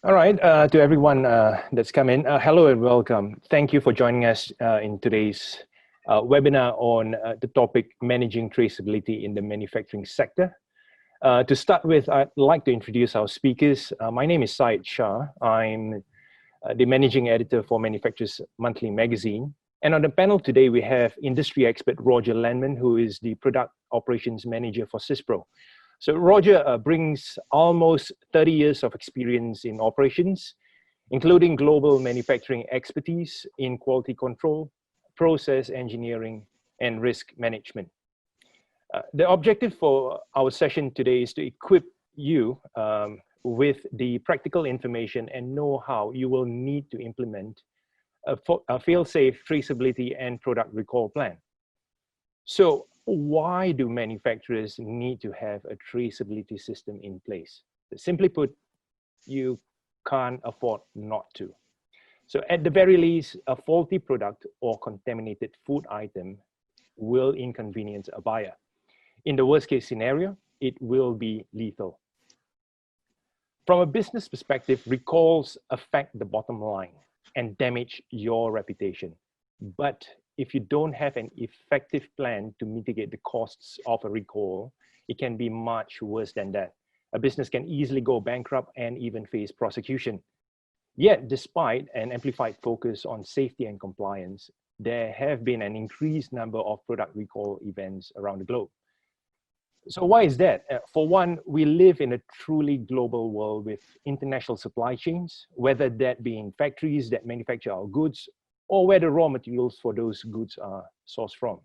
All right, to everyone that's come in, hello and welcome. Thank you for joining us in today's webinar on the topic Managing Traceability in the Manufacturing Sector. To start with, I'd like to introduce our speakers. My name is Syed Shah. I'm the Managing Editor for Manufacturers Monthly Magazine. And on the panel today, we have industry expert Roger Landman, who is the Product Operations Manager for SYSPRO. So Roger brings almost 30 years of experience in operations, including global manufacturing expertise in quality control, process engineering, and risk management. The objective for our session today is to equip you with the practical information and know-how you will need to implement a fail-safe traceability and product recall plan. So why do manufacturers need to have a traceability system in place? Simply put, you can't afford not to. So at the very least, a faulty product or contaminated food item will inconvenience a buyer. In the worst case scenario, it will be lethal. From a business perspective, recalls affect the bottom line and damage your reputation. But if you don't have an effective plan to mitigate the costs of a recall, it can be much worse than that. A business can easily go bankrupt and even face prosecution. Yet, despite an amplified focus on safety and compliance, there have been an increased number of product recall events around the globe. So why is that? For one, we live in a truly global world with international supply chains, whether that be in factories that manufacture our goods or where the raw materials for those goods are sourced from.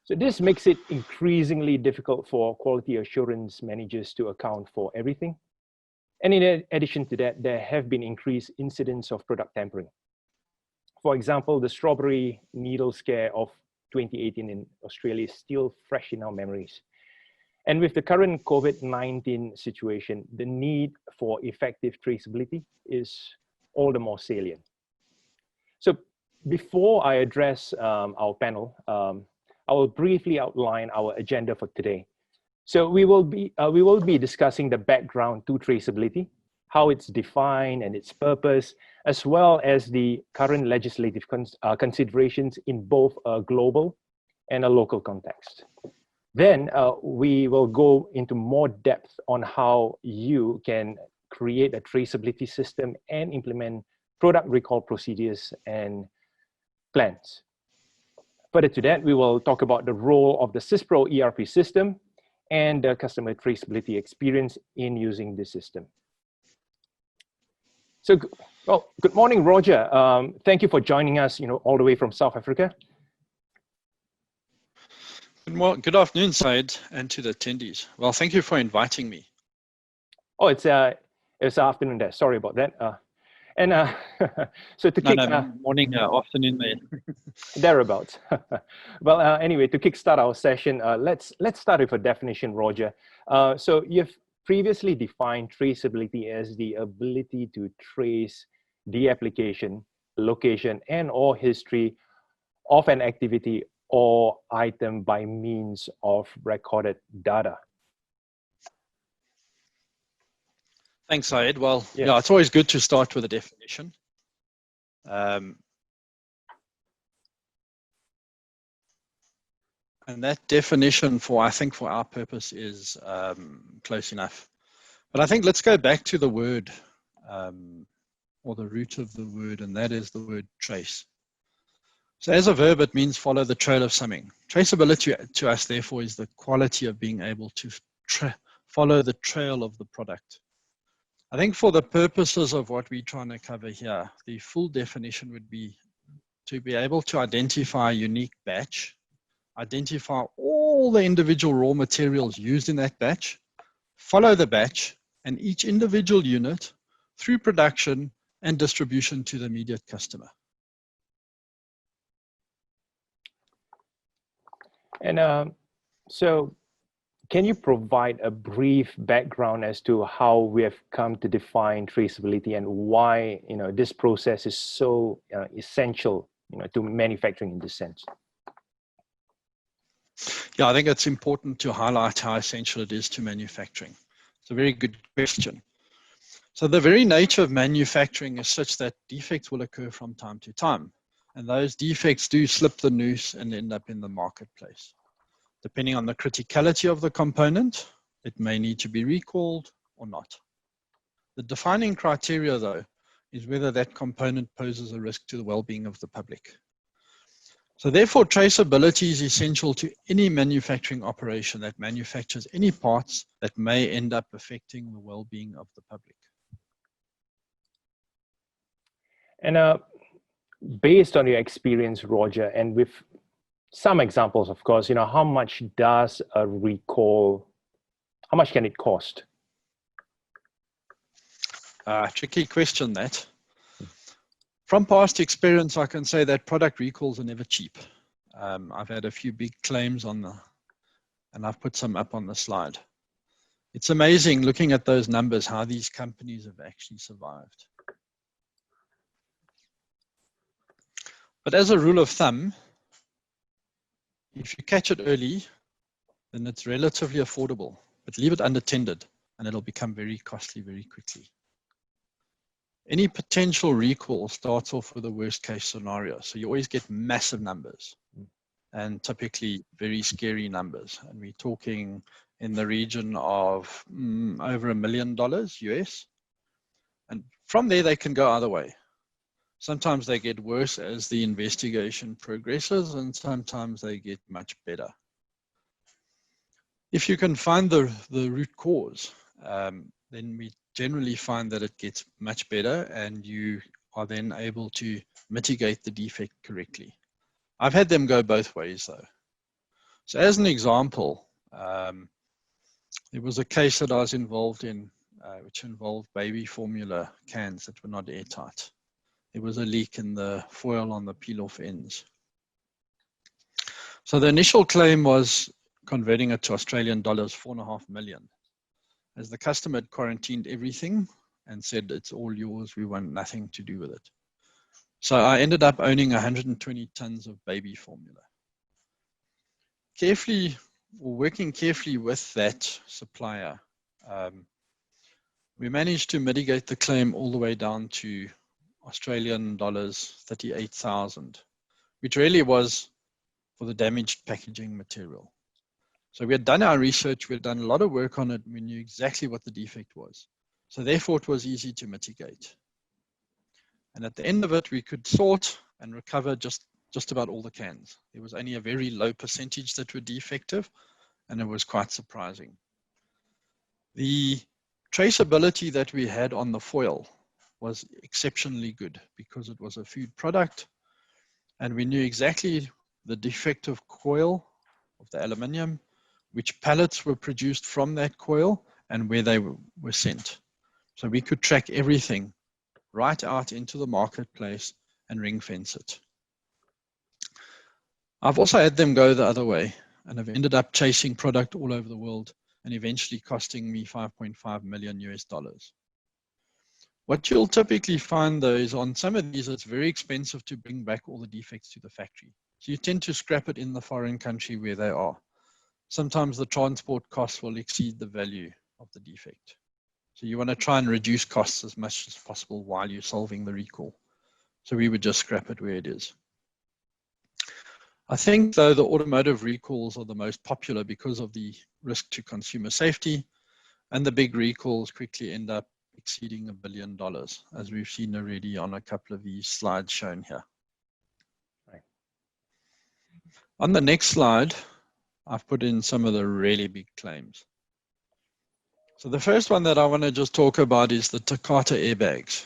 So this makes it increasingly difficult for quality assurance managers to account for everything. And in addition to that, there have been increased incidents of product tampering. For example, the strawberry needle scare of 2018 in Australia is still fresh in our memories. And with the current COVID-19 situation, the need for effective traceability is all the more salient. So before I address our panel, I will briefly outline our agenda for today. So we will be discussing the background to traceability, how it's defined and its purpose, as well as the current legislative considerations in both a global and a local context. Then we will go into more depth on how you can create a traceability system and implement product recall procedures and plans. Further to that, we will talk about the role of the SYSPRO ERP system and the customer traceability experience in using this system. So, well, good morning, Roger. Thank you for joining us, all the way from South Africa. Good afternoon, Syed, and to the attendees. Well, thank you for inviting me. Oh, it's afternoon there. Sorry about that. So to kick morning, afternoon, mate. Thereabouts. Well, anyway, to kickstart our session, let's start with a definition, Roger. So you've previously defined traceability as the ability to trace the application, location, and/or history of an activity or item by means of recorded data. Thanks, Syed. Well, yes. Yeah, it's always good to start with a definition. And that definition I think for our purpose is close enough. But I think let's go back to the word or the root of the word, and that is the word trace. So as a verb, it means follow the trail of something. Traceability to us, therefore, is the quality of being able to follow the trail of the product. I think for the purposes of what we're trying to cover here, the full definition would be to be able to identify a unique batch, identify all the individual raw materials used in that batch, follow the batch and each individual unit through production and distribution to the immediate customer. And so can you provide a brief background as to how we have come to define traceability and why this process is so essential to manufacturing in this sense? Yeah, I think it's important to highlight how essential it is to manufacturing. It's a very good question. So the very nature of manufacturing is such that defects will occur from time to time. And those defects do slip the noose and end up in the marketplace. Depending on the criticality of the component, it may need to be recalled or not. The defining criteria, though, is whether that component poses a risk to the well-being of the public. So therefore, traceability is essential to any manufacturing operation that manufactures any parts that may end up affecting the well-being of the public. And based on your experience, Roger, and with some examples, of course, how much does a recall, how much can it cost? Tricky question, that. From past experience, I can say that product recalls are never cheap. I've had a few big claims on and I've put some up on the slide. It's amazing looking at those numbers, how these companies have actually survived. But as a rule of thumb, if you catch it early, then it's relatively affordable, but leave it unattended and it'll become very costly very quickly. Any potential recall starts off with a worst case scenario. So you always get massive numbers and typically very scary numbers. And we're talking in the region of over $1 million US. And from there, they can go either way. Sometimes they get worse as the investigation progresses, and sometimes they get much better. If you can find the root cause, then we generally find that it gets much better and you are then able to mitigate the defect correctly. I've had them go both ways though. So as an example, there was a case that I was involved in, which involved baby formula cans that were not airtight. There was a leak in the foil on the peel-off ends. So the initial claim was, converting it to Australian dollars, 4.5 million. As the customer had quarantined everything and said, it's all yours, we want nothing to do with it. So I ended up owning 120 tons of baby formula. Working carefully with that supplier, we managed to mitigate the claim all the way down to Australian dollars 38,000, which really was for the damaged packaging material. So we had done our research, we had done a lot of work on it, we knew exactly what the defect was. So therefore it was easy to mitigate. And at the end of it, we could sort and recover just about all the cans. There was only a very low percentage that were defective, and it was quite surprising. The traceability that we had on the foil was exceptionally good because it was a food product, and we knew exactly the defective coil of the aluminium, which pallets were produced from that coil, and where they were sent. So we could track everything right out into the marketplace and ring fence it. I've also had them go the other way and have ended up chasing product all over the world and eventually costing me 5.5 million US dollars. What you'll typically find though is on some of these, it's very expensive to bring back all the defects to the factory. So you tend to scrap it in the foreign country where they are. Sometimes the transport costs will exceed the value of the defect. So you want to try and reduce costs as much as possible while you're solving the recall. So we would just scrap it where it is. I think though the automotive recalls are the most popular because of the risk to consumer safety, and the big recalls quickly end up exceeding $1 billion, as we've seen already on a couple of these slides shown here. Right. On the next slide, I've put in some of the really big claims. So the first one that I want to just talk about is the Takata airbags,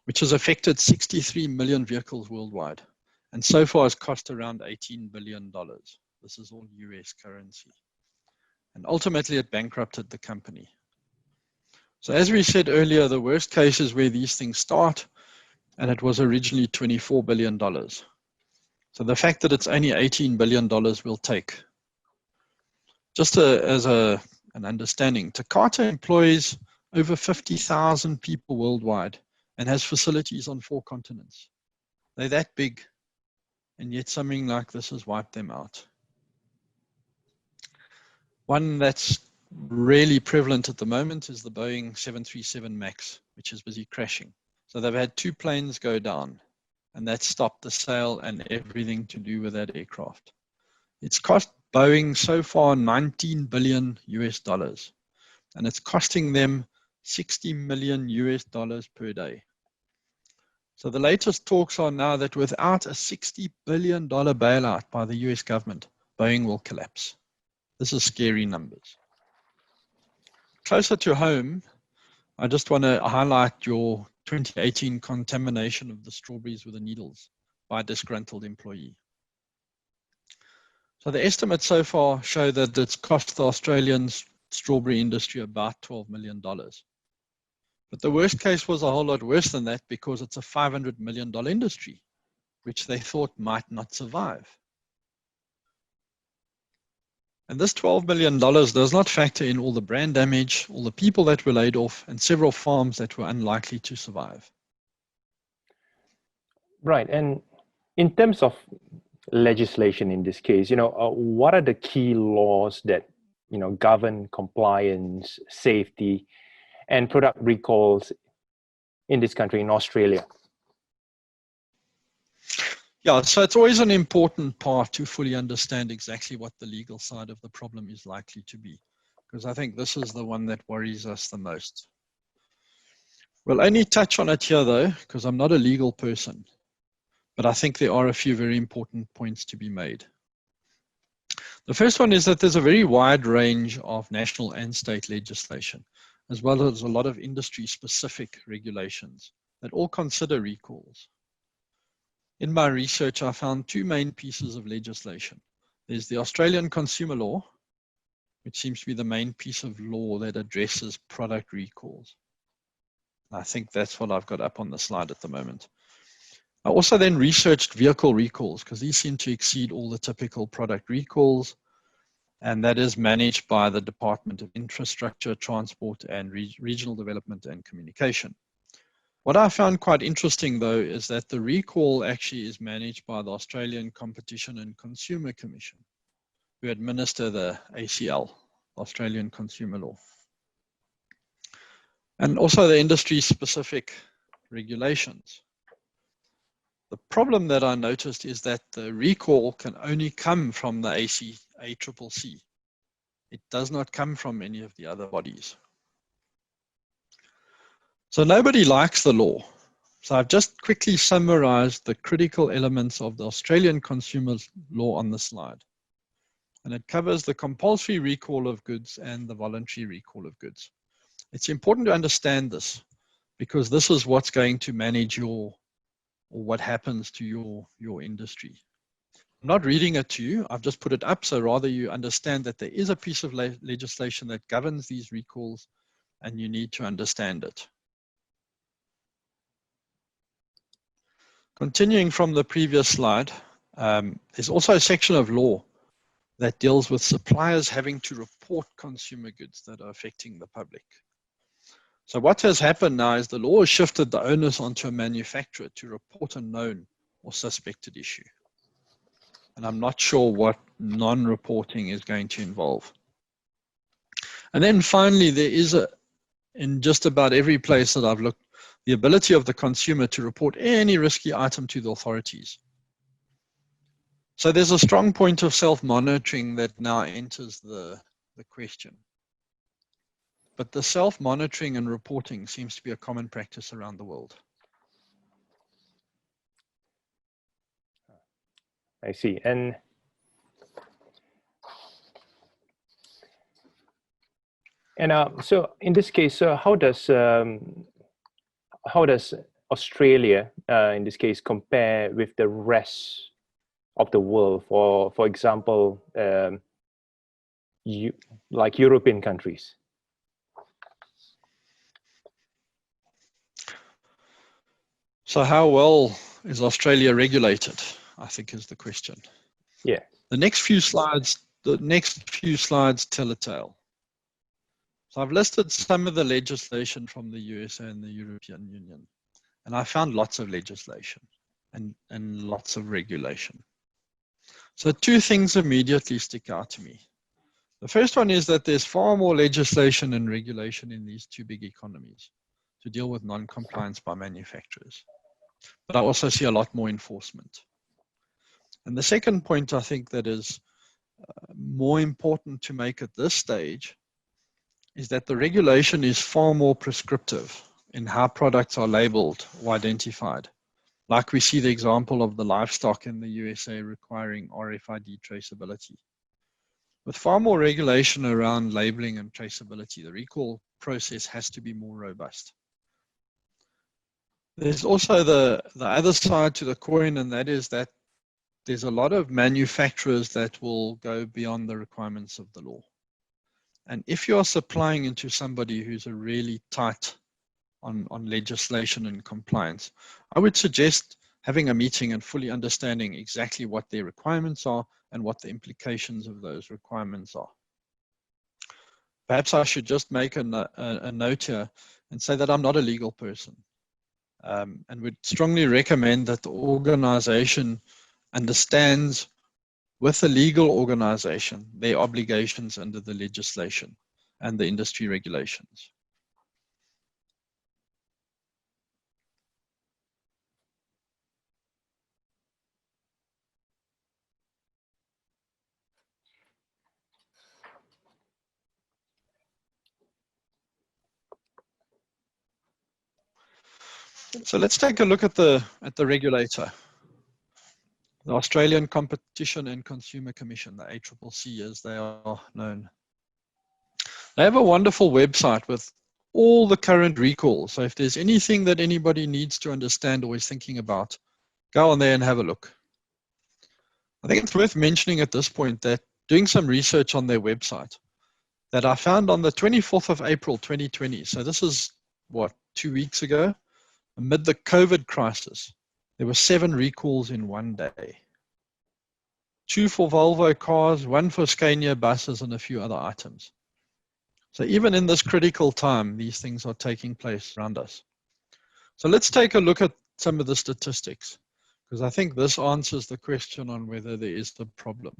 which has affected 63 million vehicles worldwide, and so far has cost around $18 billion. This is all US currency. And ultimately it bankrupted the company. So as we said earlier, the worst case is where these things start, and it was originally $24 billion. So the fact that it's only $18 billion will take. Just as an understanding, Takata employs over 50,000 people worldwide and has facilities on 4 continents. They're that big, and yet something like this has wiped them out. One that's really prevalent at the moment is the Boeing 737 MAX, which is busy crashing. So they've had 2 planes go down, and that stopped the sale and everything to do with that aircraft. It's cost Boeing so far $19 billion US, and it's costing them $60 million US per day. So the latest talks are now that without a $60 billion bailout by the US government, Boeing will collapse. This is scary numbers. Closer to home, I just want to highlight your 2018 contamination of the strawberries with the needles by a disgruntled employee. So the estimates so far show that it's cost the Australian strawberry industry about $12 million. But the worst case was a whole lot worse than that, because it's a $500 million industry, which they thought might not survive. And this $12 million does not factor in all the brand damage, all the people that were laid off, and several farms that were unlikely to survive. Right. And in terms of legislation in this case, what are the key laws that, govern compliance, safety, and product recalls in this country, in Australia? Yeah, so it's always an important part to fully understand exactly what the legal side of the problem is likely to be, because I think this is the one that worries us the most. We'll only touch on it here though, because I'm not a legal person, but I think there are a few very important points to be made. The first one is that there's a very wide range of national and state legislation, as well as a lot of industry-specific regulations that all consider recalls. In my research, I found 2 main pieces of legislation. There's the Australian Consumer Law, which seems to be the main piece of law that addresses product recalls. I think that's what I've got up on the slide at the moment. I also then researched vehicle recalls, because these seem to exceed all the typical product recalls, and that is managed by the Department of Infrastructure, Transport, and Regional Development and Communication. What I found quite interesting though is that the recall actually is managed by the Australian Competition and Consumer Commission, who administer the ACL, Australian Consumer Law. And also the industry-specific regulations. The problem that I noticed is that the recall can only come from the ACCC. It does not come from any of the other bodies. So nobody likes the law. So I've just quickly summarized the critical elements of the Australian Consumer Law on the slide. And it covers the compulsory recall of goods and the voluntary recall of goods. It's important to understand this, because this is what's going to manage or what happens to your industry. I'm not reading it to you, I've just put it up so rather you understand that there is a piece of legislation that governs these recalls, and you need to understand it. Continuing from the previous slide, there's also a section of law that deals with suppliers having to report consumer goods that are affecting the public. So what has happened now is the law has shifted the onus onto a manufacturer to report a known or suspected issue. And I'm not sure what non-reporting is going to involve. And then finally, there is in just about every place that I've looked, the ability of the consumer to report any risky item to the authorities. So there's a strong point of self-monitoring that now enters the question. But the self-monitoring and reporting seems to be a common practice around the world. I see. And so in this case, how does Australia, in this case, compare with the rest of the world? For example, like European countries. So how well is Australia regulated, I think is the question. Yeah. The next few slides tell a tale. So I've listed some of the legislation from the USA and the European Union, and I found lots of legislation and lots of regulation. So 2 things immediately stick out to me. The first one is that there's far more legislation and regulation in these two big economies to deal with non-compliance by manufacturers. But I also see a lot more enforcement. And the second point I think that is more important to make at this stage is that the regulation is far more prescriptive in how products are labeled or identified. Like we see the example of the livestock in the USA requiring RFID traceability. With far more regulation around labeling and traceability, the recall process has to be more robust. There's also the other side to the coin, and that is that there's a lot of manufacturers that will go beyond the requirements of the law. And if you're supplying into somebody who's a really tight on legislation and compliance, I would suggest having a meeting and fully understanding exactly what their requirements are and what the implications of those requirements are. Perhaps I should just make a note here and say that I'm not a legal person, and would strongly recommend that the organization understands with the legal organization their obligations under the legislation and the industry regulations. So let's take a look at the regulator. The Australian Competition and Consumer Commission, the ACCC as they are known. They have a wonderful website with all the current recalls. So if there's anything that anybody needs to understand or is thinking about, go on there and have a look. I think it's worth mentioning at this point that doing some research on their website that I found on the 24th of April 2020, so this is what, 2 weeks ago, amid the COVID crisis, there were 7 recalls in one day. 2 for Volvo cars, 1 for Scania buses, and a few other items. So even in this critical time, these things are taking place around us. So let's take a look at some of the statistics, because I think this answers the question on whether there is a problem.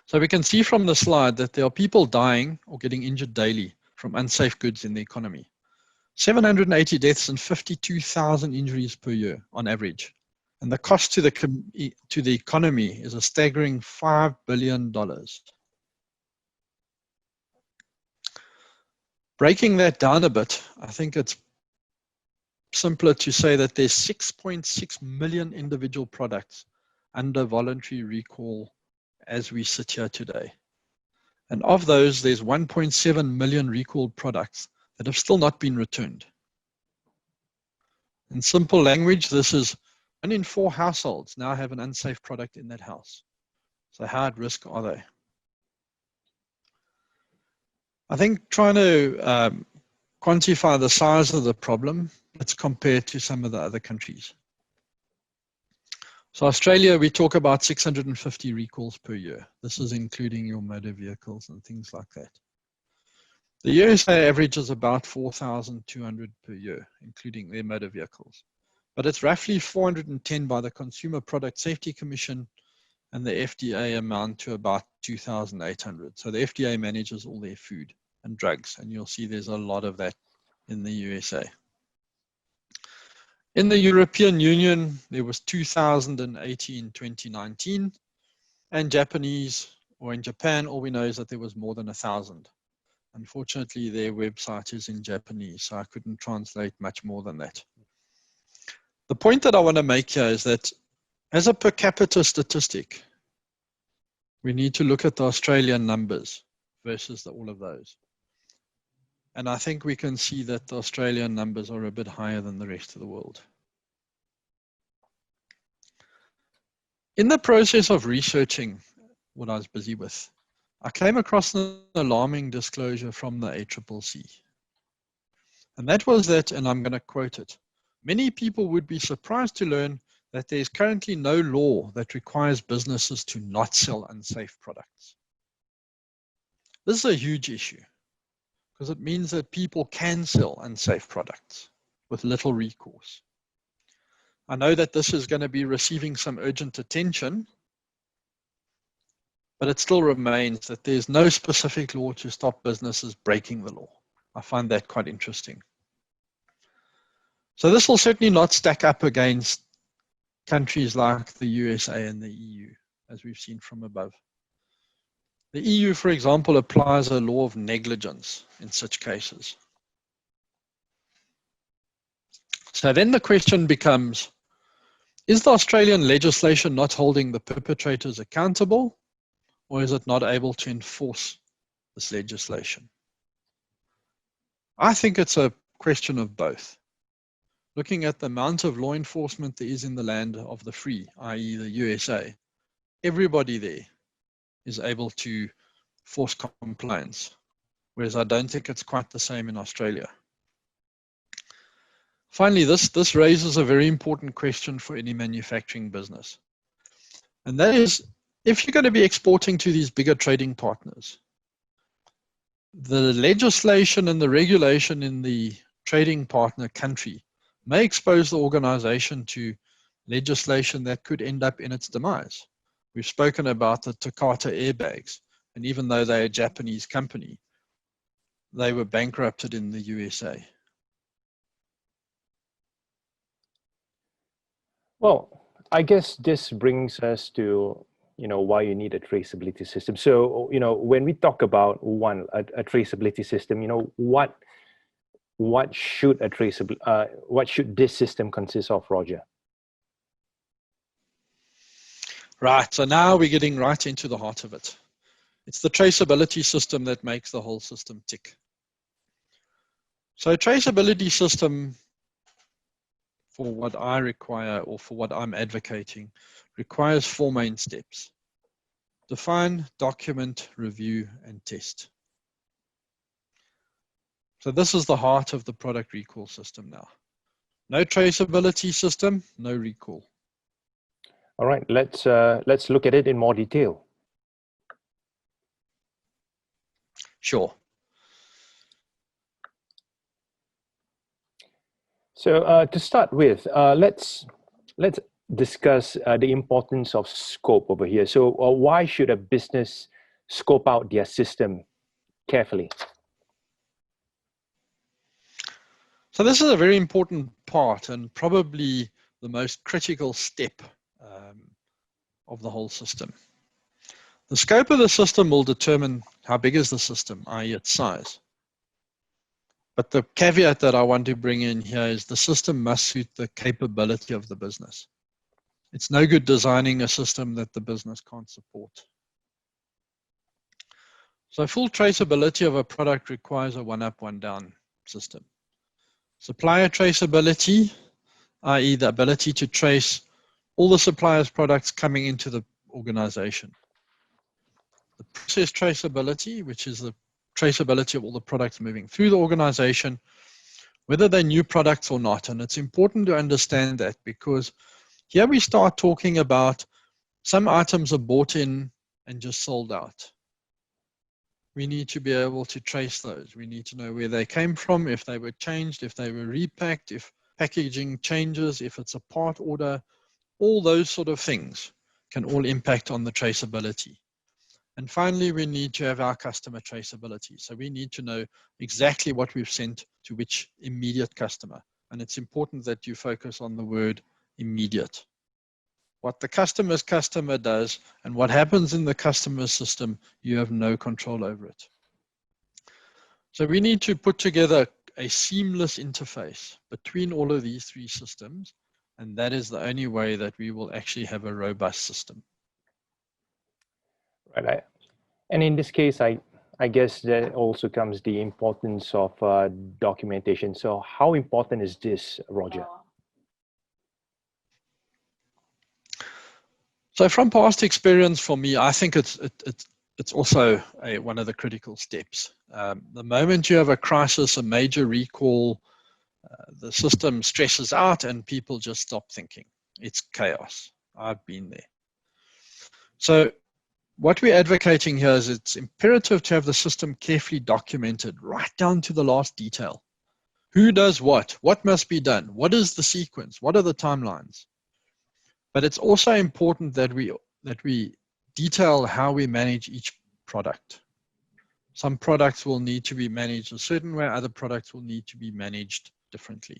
So we can see from the slide that there are people dying or getting injured daily from unsafe goods in the economy. 780 deaths and 52,000 injuries per year on average. And the cost to the economy is a staggering $5 billion. Breaking that down a bit, I think it's simpler to say that there's 6.6 million individual products under voluntary recall as we sit here today. And of those, there's 1.7 million recalled products that have still not been returned. In simple language, this is 1 in 4 households now have an unsafe product in that house. So how at risk are they? I think trying to quantify the size of the problem, let's compare to some of the other countries. So Australia, we talk about 650 recalls per year. This is including your motor vehicles and things like that. The USA average is about 4,200 per year, including their motor vehicles. But it's roughly 410 by the Consumer Product Safety Commission, and the FDA amount to about 2,800. So the FDA manages all their food and drugs, and you'll see there's a lot of that in the USA. In the European Union, there was 2,080 in 2019, and in Japan, all we know is that there was more than 1,000. Unfortunately, their website is in Japanese, so I couldn't translate much more than that. The point that I want to make here is that as a per capita statistic, we need to look at the Australian numbers versus all of those. And I think we can see that the Australian numbers are a bit higher than the rest of the world. In the process of researching what I was busy with, I came across an alarming disclosure from the ACCC. And that was that, and I'm going to quote it, many people would be surprised to learn that there is currently no law that requires businesses to not sell unsafe products. This is a huge issue because it means that people can sell unsafe products with little recourse. I know that this is going to be receiving some urgent attention, but it still remains that there's no specific law to stop businesses breaking the law. I find that quite interesting. So this will certainly not stack up against countries like the USA and the EU, as we've seen from above. The EU, for example, applies a law of negligence in such cases. So then the question becomes, is the Australian legislation not holding the perpetrators accountable, or is it not able to enforce this legislation? I think it's a question of both. Looking at the amount of law enforcement there is in the land of the free, i.e. the USA, everybody there is able to force compliance, whereas I don't think it's quite the same in Australia. Finally, this raises a very important question for any manufacturing business. And that is, if you're going to be exporting to these bigger trading partners, the legislation and the regulation in the trading partner country may expose the organization to legislation that could end up in its demise. We've spoken about the Takata airbags, and even though they're a Japanese company, they were bankrupted in the USA. Well, I guess this brings us to, why you need a traceability system. So, when we talk about a traceability system, what should this system consist of, Roger? Right, so now we're getting right into the heart of it. It's the traceability system that makes the whole system tick. So a traceability system, for what I require or for what I'm advocating, requires 4 main steps: define, document, review, and test. So this is the heart of the product recall system now. No traceability system, no recall. All right, let's look at it in more detail. Sure. So to start with, let's discuss the importance of scope over here. So why should a business scope out their system carefully? So this is a very important part and probably the most critical step of the whole system. The scope of the system will determine how big is the system, i.e. its size. But the caveat that I want to bring in here is the system must suit the capability of the business. It's no good designing a system that the business can't support. So full traceability of a product requires a one-up, one-down system. Supplier traceability, i.e. the ability to trace all the supplier's products coming into the organization. The process traceability, which is the traceability of all the products moving through the organization, whether they're new products or not. And it's important to understand that, because here we start talking about some items are bought in and just sold out. We need to be able to trace those. We need to know where they came from, if they were changed, if they were repacked, if packaging changes, if it's a part order. All those sort of things can all impact on the traceability. And finally, we need to have our customer traceability. So we need to know exactly what we've sent to which immediate customer. And it's important that you focus on the word immediate. What the customer's customer does and what happens in the customer's system, you have no control over it. So we need to put together a seamless interface between all of these 3 systems. And that is the only way that we will actually have a robust system. Right. And in this case, I guess there also comes the importance of documentation. So how important is this, Roger? So from past experience for me, I think it's also one of the critical steps. The moment you have a crisis, a major recall, the system stresses out and people just stop thinking. It's chaos. I've been there. So what we're advocating here is it's imperative to have the system carefully documented right down to the last detail. Who does what? What must be done? What is the sequence? What are the timelines? But it's also important that we detail how we manage each product. Some products will need to be managed a certain way, other products will need to be managed differently.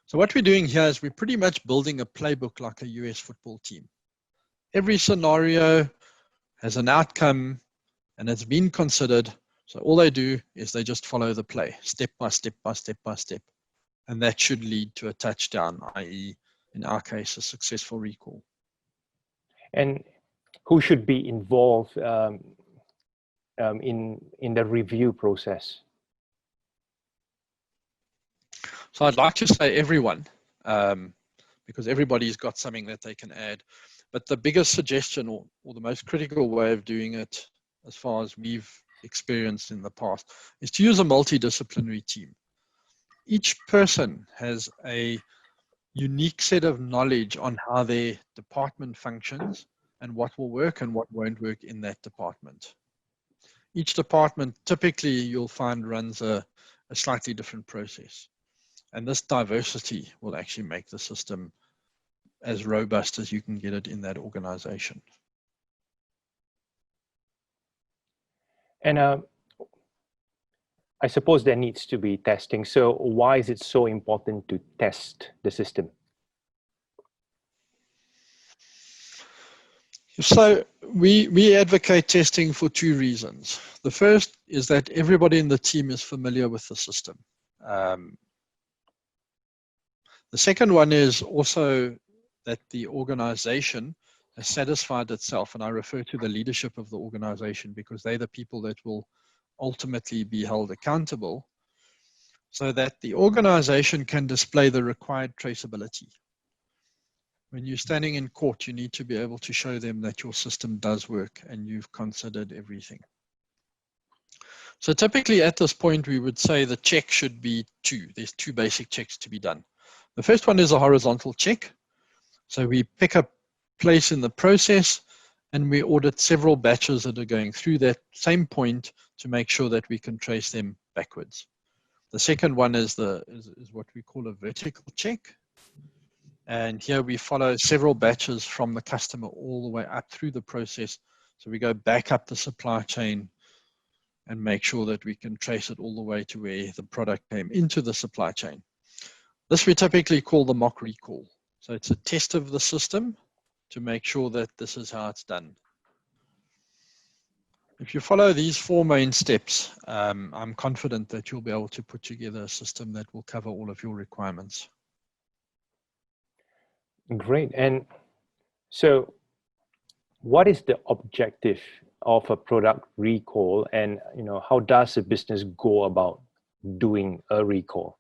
So what we're doing here is we're pretty much building a playbook like a US football team. Every scenario has an outcome and it's been considered. So all they do is they just follow the play, step by step by step by step. And that should lead to a touchdown, i.e. in our case, a successful recall. And who should be involved in the review process? So I'd like to say everyone, because everybody's got something that they can add. But the biggest suggestion or the most critical way of doing it, as far as we've experienced in the past, is to use a multidisciplinary team. Each person has a unique set of knowledge on how their department functions and what will work and what won't work in that department. Each department typically you'll find runs a slightly different process. And this diversity will actually make the system as robust as you can get it in that organization. And I suppose there needs to be testing. So why is it so important to test the system? So we advocate testing for two reasons. The first is that everybody in the team is familiar with the system. The second one is also that the organization has satisfied itself, and I refer to the leadership of the organization because they're the people that will ultimately be held accountable, so that the organization can display the required traceability. When you're standing in court, you need to be able to show them that your system does work and you've considered everything. So typically at this point, we would say the check should be two. There's two basic checks to be done. The first one is a horizontal check. So we pick a place in the process and we audit several batches that are going through that same point to make sure that we can trace them backwards. The second one is what we call a vertical check. And here we follow several batches from the customer all the way up through the process. So we go back up the supply chain and make sure that we can trace it all the way to where the product came into the supply chain. This we typically call the mock recall. So it's a test of the system to make sure that this is how it's done. If you follow these four main steps, I'm confident that you'll be able to put together a system that will cover all of your requirements. Great. And so what is the objective of a product recall, and how does a business go about doing a recall?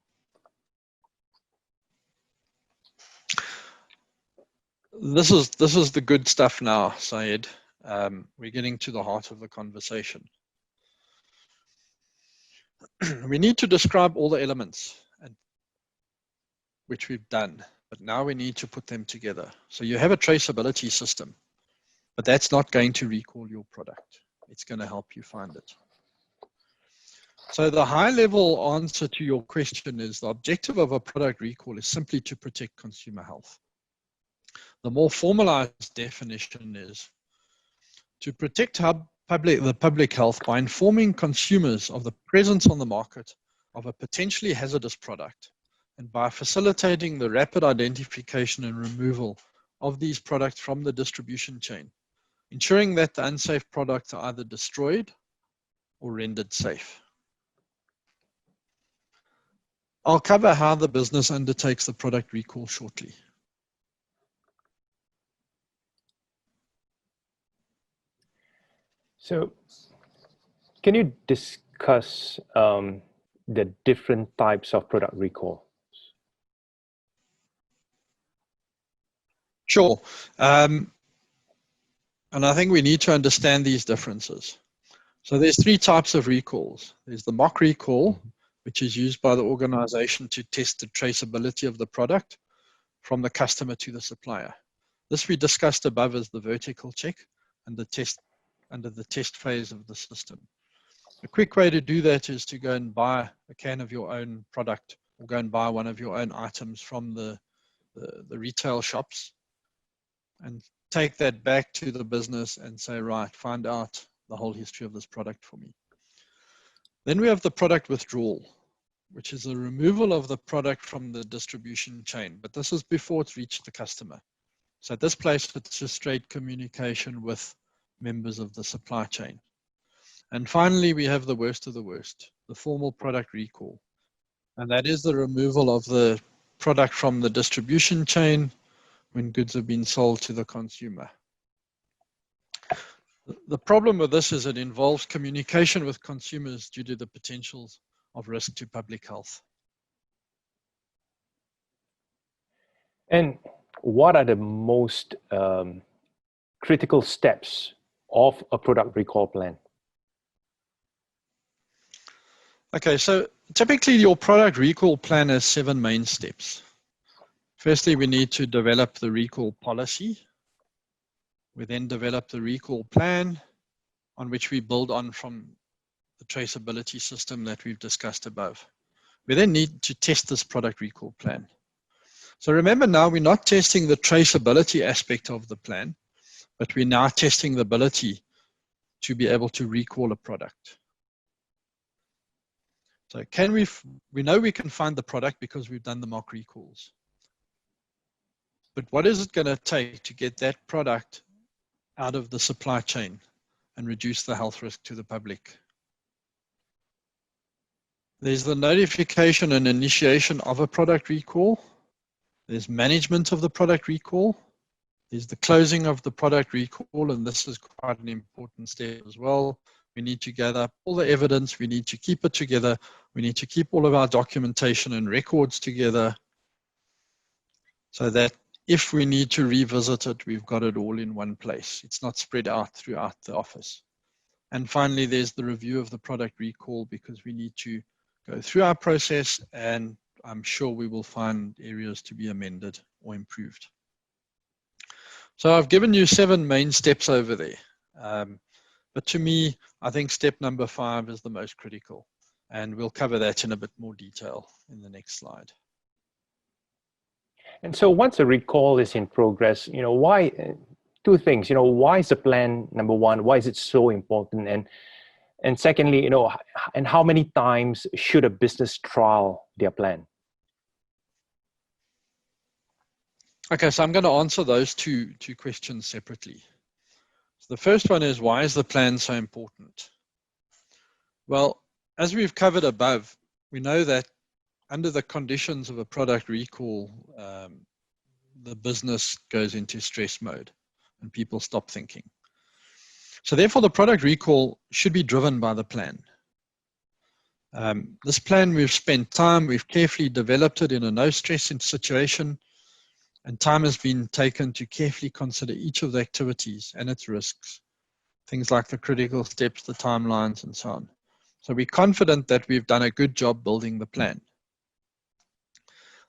This is the good stuff now, Syed. We're getting to the heart of the conversation. We need to describe all the elements, which we've done, but now we need to put them together. So you have a traceability system, but that's not going to recall your product. It's going to help you find it. So the high-level answer to your question is the objective of a product recall is simply to protect consumer health. The more formalized definition is to protect the public health by informing consumers of the presence on the market of a potentially hazardous product, and by facilitating the rapid identification and removal of these products from the distribution chain, ensuring that the unsafe products are either destroyed or rendered safe. I'll cover how the business undertakes the product recall shortly. So can you discuss the different types of product recall? Sure. And I think we need to understand these differences. So there's three types of recalls. There's the mock recall, which is used by the organization to test the traceability of the product from the customer to the supplier. This we discussed above as the vertical check and the test under the test phase of the system. A quick way to do that is to go and buy a can of your own product, or go and buy one of your own items from the retail shops and take that back to the business and say, right, find out the whole history of this product for me. Then we have the product withdrawal, which is the removal of the product from the distribution chain, but this is before it's reached the customer. So at this place, it's just straight communication with members of the supply chain. And finally, we have the worst of the worst, the formal product recall. And that is the removal of the product from the distribution chain when goods have been sold to the consumer. The problem with this is it involves communication with consumers due to the potentials of risk to public health. And what are the most critical steps of a product recall plan? Okay, so typically your product recall plan has 7 main steps. Firstly, we need to develop the recall policy. We then develop the recall plan on which we build on from the traceability system that we've discussed above. We then need to test this product recall plan. So remember now, we're not testing the traceability aspect of the plan, but we're now testing the ability to be able to recall a product. So we know we can find the product because we've done the mock recalls. But what is it going to take to get that product out of the supply chain and reduce the health risk to the public? There's the notification and initiation of a product recall. There's management of the product recall. There's the closing of the product recall, and this is quite an important step as well. We need to gather up all the evidence. We need to keep it together. We need to keep all of our documentation and records together so that if we need to revisit it, we've got it all in one place. It's not spread out throughout the office. And finally, there's the review of the product recall, because we need to go through our process, and I'm sure we will find areas to be amended or improved. So I've given you 7 main steps over there. But to me, I think step number 5 is the most critical, and we'll cover that in a bit more detail in the next slide. And so once a recall is in progress, why, 2 things, why is the plan, number 1, why is it so important? And secondly, and how many times should a business trial their plan? Okay, so I'm going to answer those two questions separately. So the first one is, why is the plan so important? Well, as we've covered above, we know that under the conditions of a product recall, the business goes into stress mode and people stop thinking. So therefore, the product recall should be driven by the plan. This plan, we've spent time, we've carefully developed it in a no stress situation, and time has been taken to carefully consider each of the activities and its risks, things like the critical steps, the timelines, and so on. So we're confident that we've done a good job building the plan.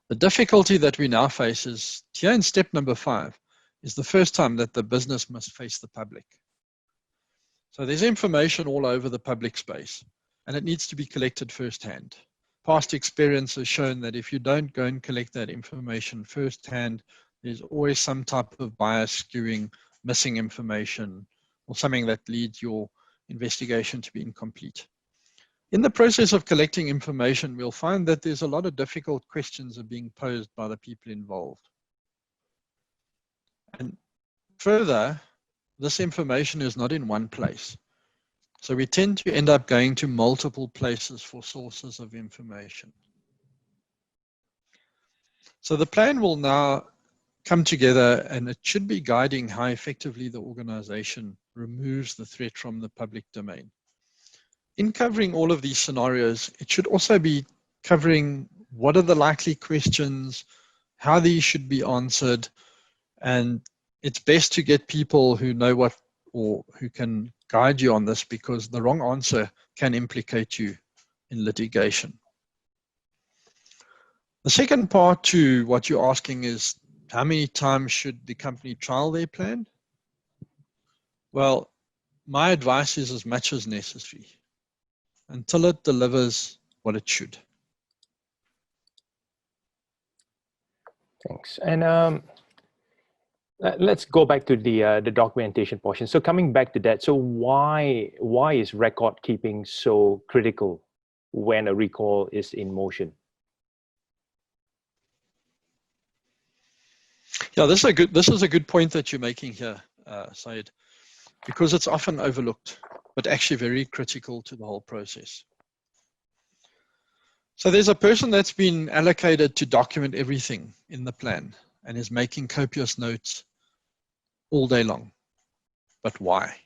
The difficulty that we now face is, here in step number 5, is the first time that the business must face the public. So there's information all over the public space, and it needs to be collected firsthand. Past experience has shown that if you don't go and collect that information firsthand, there's always some type of bias, skewing, missing information, or something that leads your investigation to be incomplete. In the process of collecting information, we'll find that there's a lot of difficult questions are being posed by the people involved. And further, this information is not in one place. So we tend to end up going to multiple places for sources of information. So the plan will now come together, and it should be guiding how effectively the organization removes the threat from the public domain. In covering all of these scenarios, it should also be covering what are the likely questions, how these should be answered, and it's best to get people who know what, or who can guide you on this, because the wrong answer can implicate you in litigation. The second part to what you're asking is, how many times should the company trial their plan? Well, my advice is as much as necessary until it delivers what it should. Thanks. And Let's go back to the documentation portion. So coming back to that, so why is record keeping so critical when a recall is in motion? Yeah, this is a good point that you're making here, Syed, because it's often overlooked, but actually very critical to the whole process. So there's a person that's been allocated to document everything in the plan and is making copious notes all day long. But why?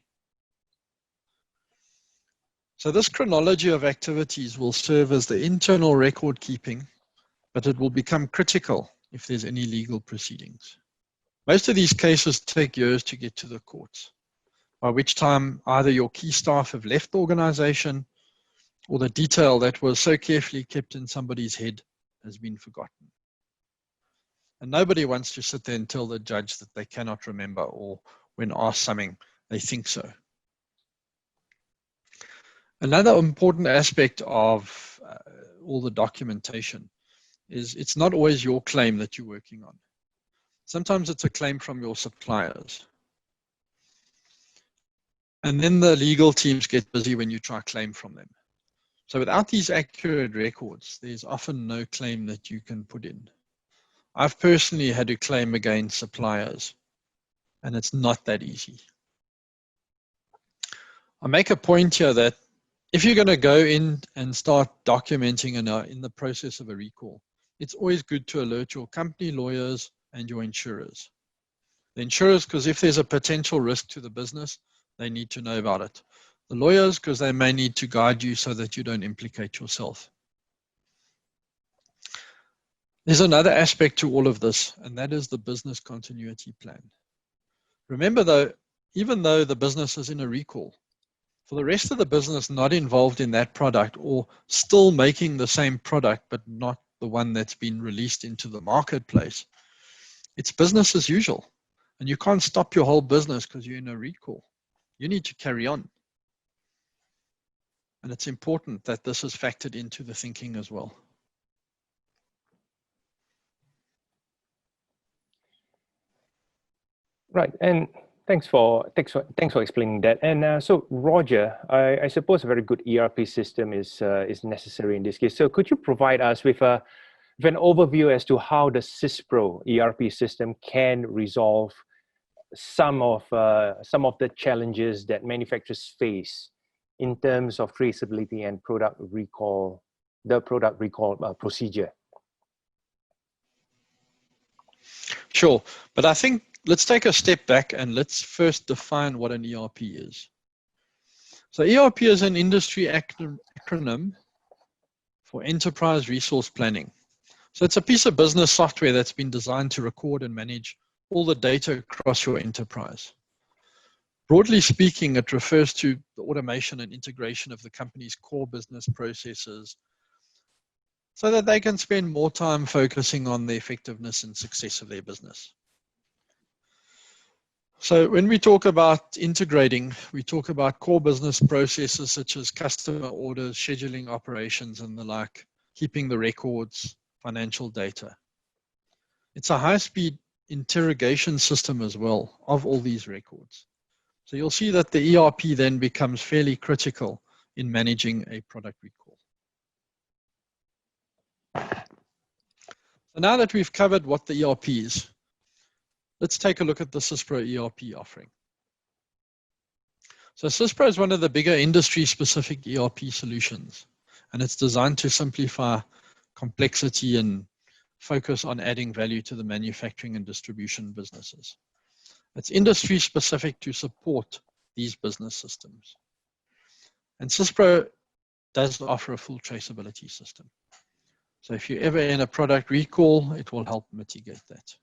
So this chronology of activities will serve as the internal record keeping, but it will become critical if there's any legal proceedings. Most of these cases take years to get to the courts, by which time either your key staff have left the organization or the detail that was so carefully kept in somebody's head has been forgotten. And nobody wants to sit there and tell the judge that they cannot remember, or when asked something, they think so. Another important aspect of all the documentation is it's not always your claim that you're working on. Sometimes it's a claim from your suppliers. And then the legal teams get busy when you try to claim from them. So without these accurate records, there's often no claim that you can put in. I've personally had to claim against suppliers, and it's not that easy. I make a point here that if you're going to go in and start documenting in the process of a recall, it's always good to alert your company lawyers and your insurers. The insurers, because if there's a potential risk to the business, they need to know about it. The lawyers, because they may need to guide you so that you don't implicate yourself. There's another aspect to all of this, and that is the business continuity plan. Remember though, even though the business is in a recall, for the rest of the business not involved in that product or still making the same product but not the one that's been released into the marketplace, it's business as usual. And you can't stop your whole business because you're in a recall. You need to carry on. And it's important that this is factored into the thinking as well. Right, and thanks for explaining that. And so, Roger, I suppose a very good ERP system is necessary in this case. So, could you provide us with an overview as to how the SYSPRO ERP system can resolve some of the challenges that manufacturers face in terms of traceability and product recall, the product recall procedure? Sure, but I think let's take a step back and let's first define what an ERP is. So ERP is an industry acronym for Enterprise Resource Planning. So it's a piece of business software that's been designed to record and manage all the data across your enterprise. Broadly speaking, it refers to the automation and integration of the company's core business processes so that they can spend more time focusing on the effectiveness and success of their business. So when we talk about integrating, we talk about core business processes such as customer orders, scheduling operations, and the like, keeping the records, financial data. It's a high-speed interrogation system as well of all these records. So you'll see that the ERP then becomes fairly critical in managing a product recall. So now that we've covered what the ERP is, let's take a look at the SYSPRO ERP offering. So SYSPRO is one of the bigger industry-specific ERP solutions, and it's designed to simplify complexity and focus on adding value to the manufacturing and distribution businesses. It's industry-specific to support these business systems. And SYSPRO does offer a full traceability system. So if you're ever in a product recall, it will help mitigate that.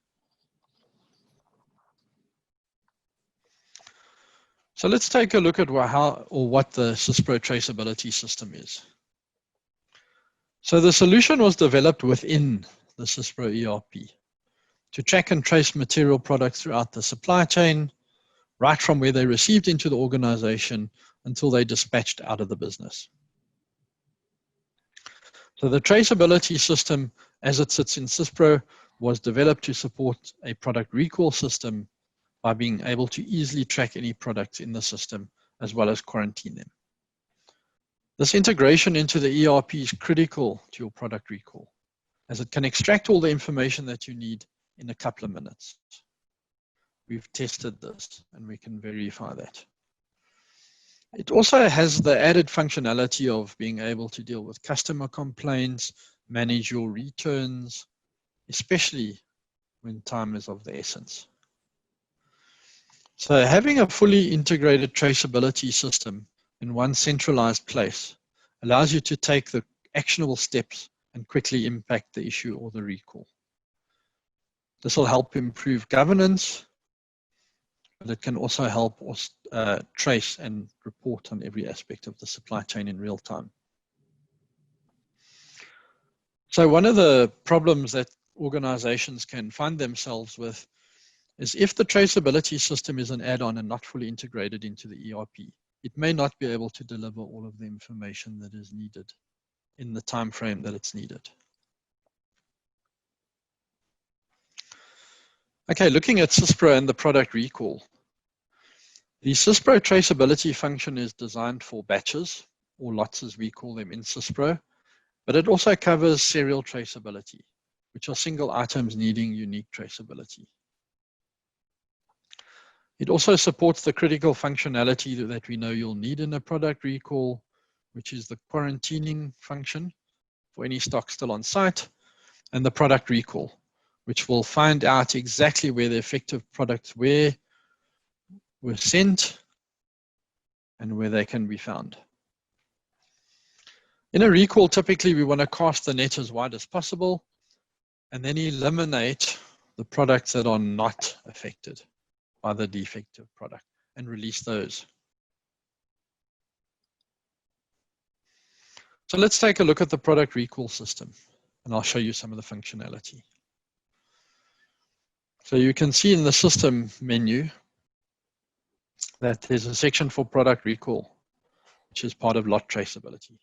So let's take a look at what the SYSPRO traceability system is. So the solution was developed within the SYSPRO ERP to track and trace material products throughout the supply chain, right from where they received into the organization until they dispatched out of the business. So the traceability system, as it sits in SYSPRO, was developed to support a product recall system by being able to easily track any products in the system as well as quarantine them. This integration into the ERP is critical to your product recall, as it can extract all the information that you need in a couple of minutes. We've tested this and we can verify that. It also has the added functionality of being able to deal with customer complaints, manage your returns, especially when time is of the essence. So having a fully integrated traceability system in one centralized place allows you to take the actionable steps and quickly impact the issue or the recall. This will help improve governance, but it can also help us trace and report on every aspect of the supply chain in real time. So one of the problems that organizations can find themselves with is if the traceability system is an add-on and not fully integrated into the ERP, it may not be able to deliver all of the information that is needed in the time frame that it's needed. Okay, looking at SYSPRO and the product recall. The SYSPRO traceability function is designed for batches, or lots as we call them in SYSPRO, but it also covers serial traceability, which are single items needing unique traceability. It also supports the critical functionality that we know you'll need in a product recall, which is the quarantining function for any stock still on site, and the product recall, which will find out exactly where the effective products were sent and where they can be found. In a recall, typically we want to cast the net as wide as possible and then eliminate the products that are not affected by the defective product and release those. So let's take a look at the product recall system and I'll show you some of the functionality. So you can see in the system menu that there's a section for product recall, which is part of lot traceability.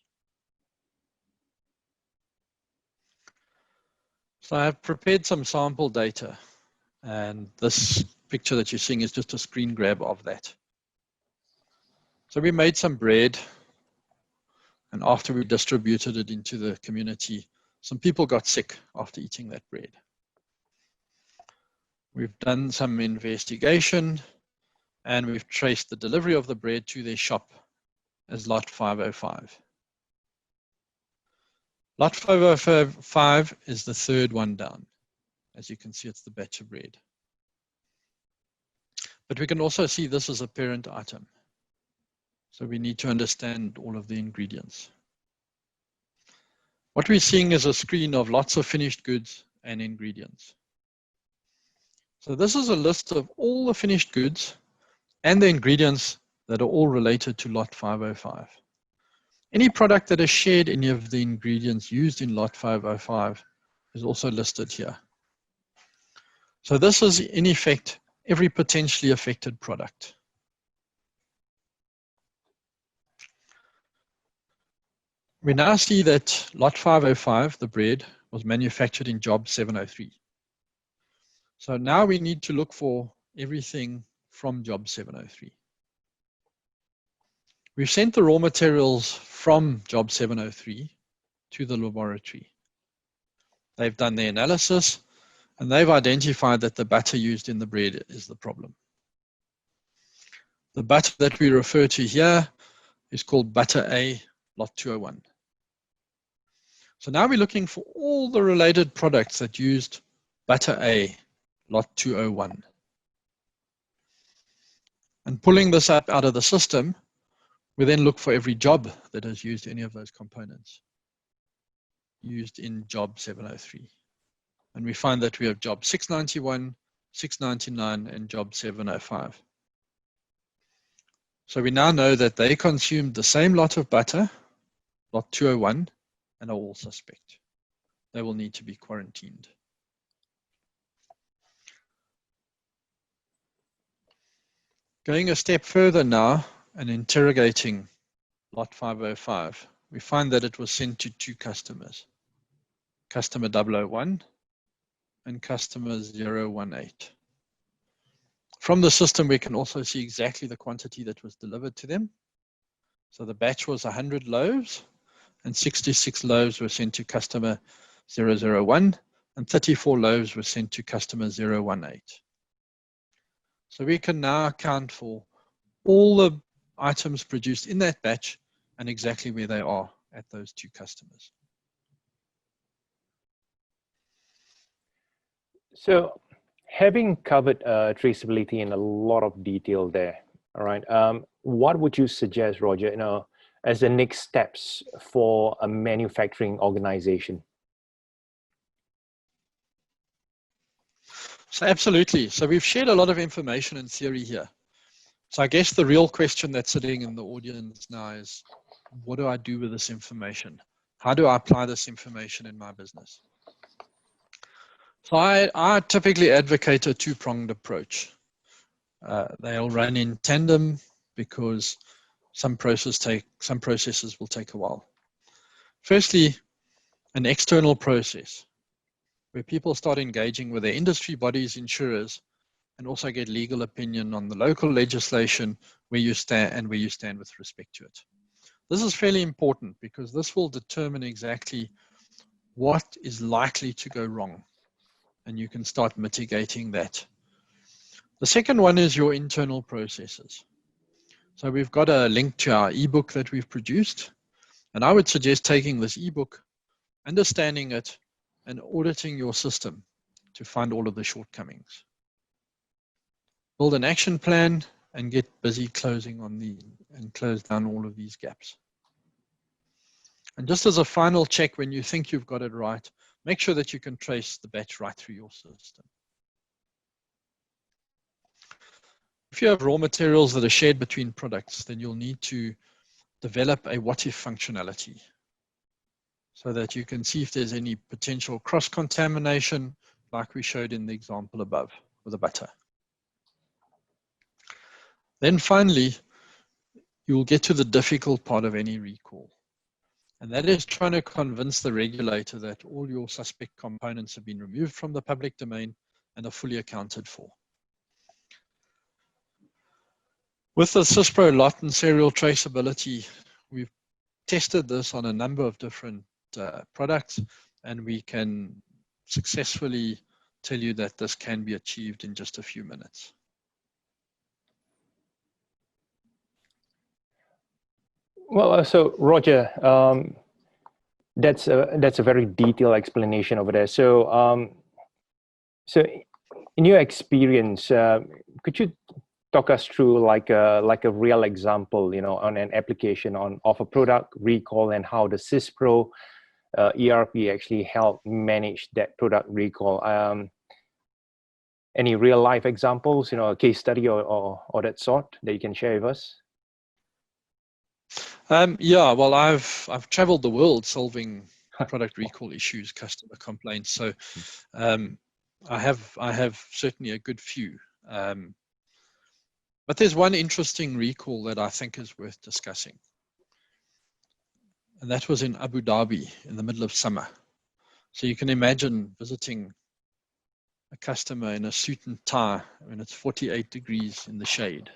So I've prepared some sample data, and this picture that you're seeing is just a screen grab of that. So we made some bread, and after we distributed it into the community, some people got sick after eating that bread. We've done some investigation, and we've traced the delivery of the bread to their shop as lot 505. Lot 505 is the third one down. As you can see, it's the batch of bread. But we can also see this as a parent item. So we need to understand all of the ingredients. What we're seeing is a screen of lots of finished goods and ingredients. So this is a list of all the finished goods and the ingredients that are all related to lot 505. Any product that has shared any of the ingredients used in lot 505 is also listed here. So this is in effect every potentially affected product. We now see that lot 505, the bread, was manufactured in job 703. So now we need to look for everything from job 703. We've sent the raw materials from job 703 to the laboratory. They've done their analysis and they've identified that the butter used in the bread is the problem. The butter that we refer to here is called butter A, lot 201. So now we're looking for all the related products that used butter A, lot 201. And pulling this up out of the system, we then look for every job that has used any of those components used in job 703. And we find that we have job 691, 699, and job 705. So we now know that they consumed the same lot of butter, lot 201, and are all suspect. They will need to be quarantined. Going a step further now and interrogating lot 505, we find that it was sent to two customers, customer 001 and customer 018. From the system, we can also see exactly the quantity that was delivered to them. So the batch was 100 loaves, and 66 loaves were sent to customer 001, and 34 loaves were sent to customer 018. So we can now account for all the items produced in that batch and exactly where they are at those two customers. So having covered traceability in a lot of detail there, all right, what would you suggest, Roger, as the next steps for a manufacturing organization? So absolutely. So we've shared a lot of information and theory here. So I guess the real question that's sitting in the audience now is, what do I do with this information? How do I apply this information in my business? So I typically advocate a two-pronged approach. They'll run in tandem because some processes will take a while. Firstly, an external process where people start engaging with their industry bodies, insurers, and also get legal opinion on the local legislation where you stand and where you stand with respect to it. This is fairly important because this will determine exactly what is likely to go wrong, and you can start mitigating that. The second one is your internal processes. So we've got a link to our ebook that we've produced, and I would suggest taking this ebook, understanding it, and auditing your system to find all of the shortcomings. Build an action plan and get busy closing on and close down all of these gaps. And just as a final check, when you think you've got it right, make sure that you can trace the batch right through your system. If you have raw materials that are shared between products, then you'll need to develop a what-if functionality so that you can see if there's any potential cross-contamination, like we showed in the example above with the butter. Then finally, you will get to the difficult part of any recall. And that is trying to convince the regulator that all your suspect components have been removed from the public domain and are fully accounted for. With the SYSPRO lot and serial traceability, we've tested this on a number of different products, and we can successfully tell you that this can be achieved in just a few minutes. Well, so Roger, that's a very detailed explanation over there. So, so in your experience, could you talk us through like a real example, on an application of a product recall and how the SYSPRO ERP actually helped manage that product recall? Any real life examples, a case study or that sort that you can share with us? Yeah, well, I've traveled the world solving product recall issues, customer complaints. So I have certainly a good few. But there's one interesting recall that I think is worth discussing. And that was in Abu Dhabi in the middle of summer. So you can imagine visiting a customer in a suit and tie when it's 48 degrees in the shade.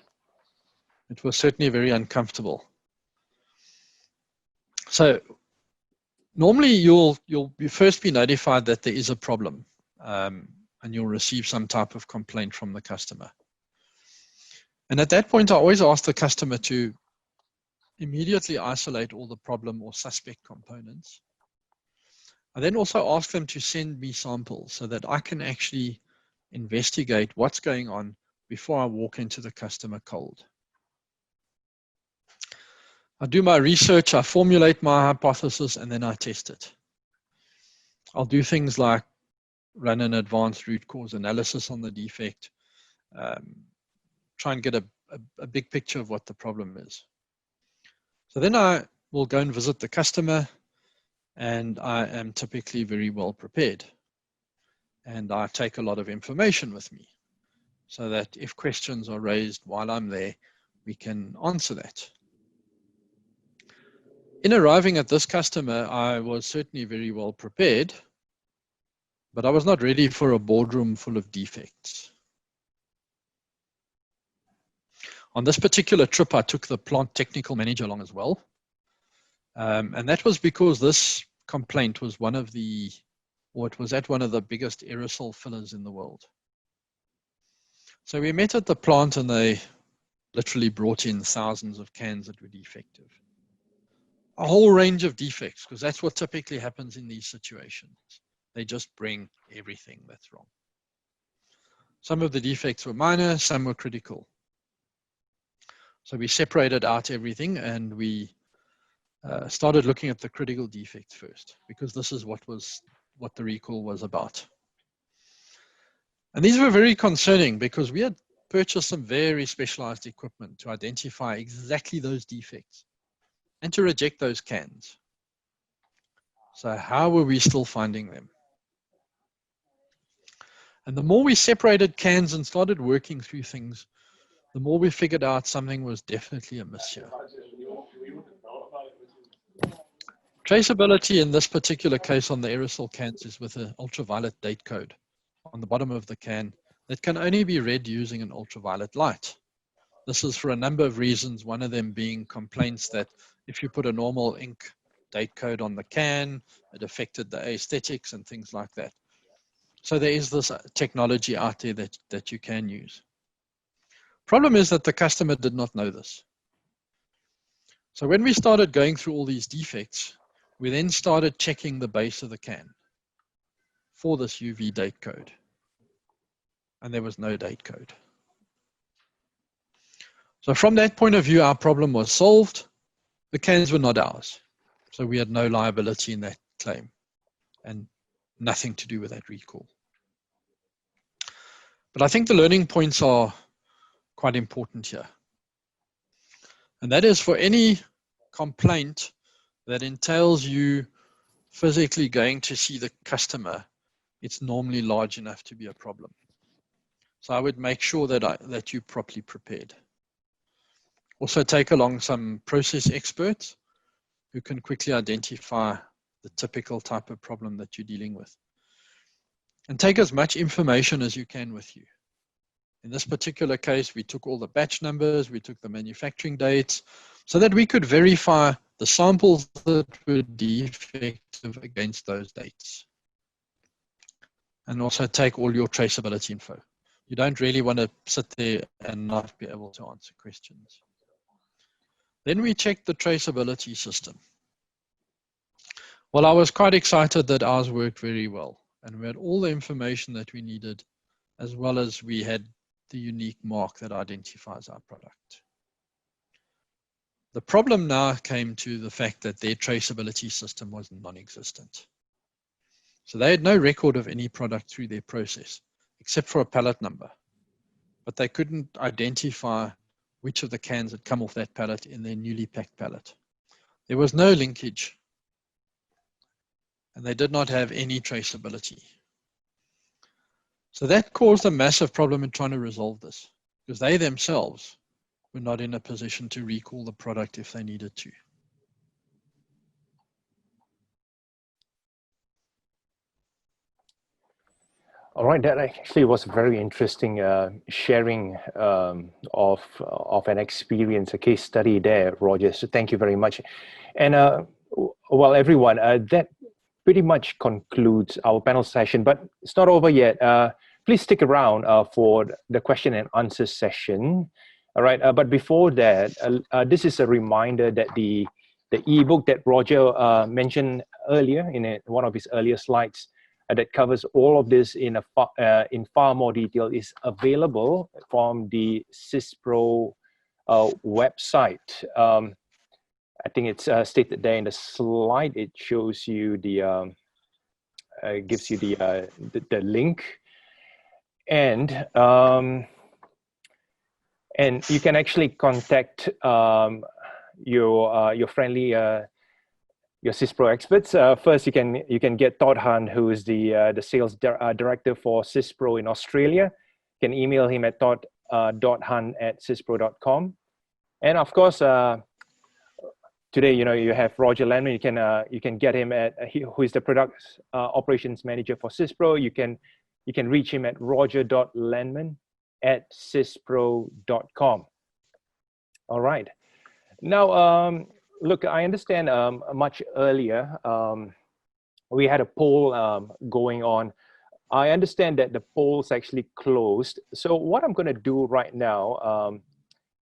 It was certainly very uncomfortable. So normally you'll first be notified that there is a problem, and you'll receive some type of complaint from the customer. And at that point, I always ask the customer to immediately isolate all the problem or suspect components. I then also ask them to send me samples so that I can actually investigate what's going on before I walk into the customer cold. I do my research, I formulate my hypothesis, and then I test it. I'll do things like run an advanced root cause analysis on the defect, try and get a big picture of what the problem is. So then I will go and visit the customer, and I am typically very well prepared. And I take a lot of information with me so that if questions are raised while I'm there, we can answer that. In arriving at this customer, I was certainly very well prepared, but I was not ready for a boardroom full of defects. On this particular trip, I took the plant technical manager along as well. And that was because this complaint was it was at one of the biggest aerosol fillers in the world. So we met at the plant and they literally brought in thousands of cans that were defective. A whole range of defects, because that's what typically happens in these situations. They just bring everything that's wrong. Some of the defects were minor, some were critical. So we separated out everything and we started looking at the critical defects first, because this is what the recall was about. And these were very concerning because we had purchased some very specialized equipment to identify exactly those defects and to reject those cans. So how were we still finding them? And the more we separated cans and started working through things, the more we figured out something was definitely amiss here. Traceability in this particular case on the aerosol cans is with an ultraviolet date code on the bottom of the can that can only be read using an ultraviolet light. This is for a number of reasons, one of them being complaints that if you put a normal ink date code on the can, it affected the aesthetics and things like that. So there is this technology out there that you can use. Problem is that the customer did not know this. So when we started going through all these defects, we then started checking the base of the can for this UV date code. And there was no date code. So from that point of view, our problem was solved. The cans were not ours. So we had no liability in that claim and nothing to do with that recall. But I think the learning points are quite important here. And that is for any complaint that entails you physically going to see the customer, it's normally large enough to be a problem. So I would make sure that you're properly prepared. Also take along some process experts who can quickly identify the typical type of problem that you're dealing with. And take as much information as you can with you. In this particular case, we took all the batch numbers, we took the manufacturing dates, so that we could verify the samples that were defective against those dates. And also take all your traceability info. You don't really want to sit there and not be able to answer questions. Then we checked the traceability system. Well, I was quite excited that ours worked very well, and we had all the information that we needed, as well as we had the unique mark that identifies our product. The problem now came to the fact that their traceability system was non-existent. So they had no record of any product through their process, except for a pallet number. But they couldn't identify which of the cans had come off that pallet in their newly packed pallet. There was no linkage. And they did not have any traceability. So that caused a massive problem in trying to resolve this, because they themselves were not in a position to recall the product if they needed to. All right, that actually was very interesting sharing of an experience, a case study there, Roger. So thank you very much. And well, everyone, that pretty much concludes our panel session, but it's not over yet. Please stick around for the question and answer session. All right, but before that, this is a reminder that the ebook that Roger mentioned earlier in one of his earlier slides that covers all of this in far more detail is available from the SYSPRO website. I think it's stated there in the slide. It shows you the gives you the link, and you can actually contact your friendly your SYSPRO experts. First, you can get Todd Hunt, who is the sales director for SYSPRO in Australia. You can email him at todd.hunt@syspro.com, and of course. Today, you have Roger Landman. You can get him at who is the product operations manager for SYSPRO. You can reach him at roger.landman@syspro.com. All right. Now, look, I understand much earlier we had a poll going on. I understand that the poll's actually closed. So what I'm going to do right now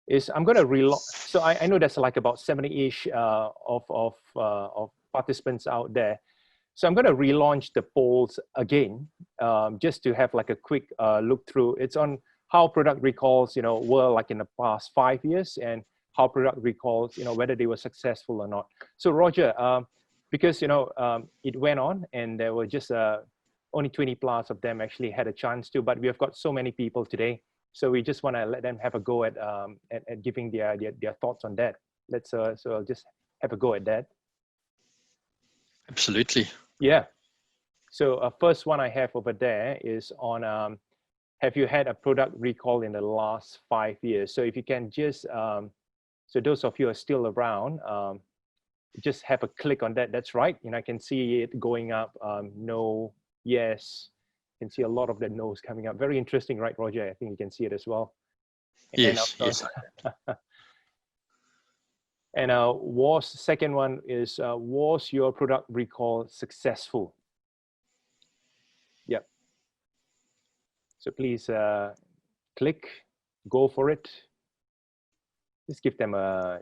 is I'm going to relaunch. So I know there's like about 70-ish of participants out there. So I'm going to relaunch the polls again, just to have like a quick look through. It's on how product recalls, were like in the past 5 years, and how product recalls, whether they were successful or not. So Roger, because it went on, and there were just only 20 plus of them actually had a chance to, but we have got so many people today, so we just want to let them have a go at giving their thoughts on that. Let's so I'll just have a go at that. Absolutely. Yeah. So first one I have over there is on have you had a product recall in the last 5 years? So if you can just so those of you who are still around, just have a click on that. That's right. I can see it going up. No, yes. You can see a lot of the no's coming up. Very interesting, right, Roger? I think you can see it as well. Yes, yes. And second one is, was your product recall successful? Yep. So please click, go for it. Just give them a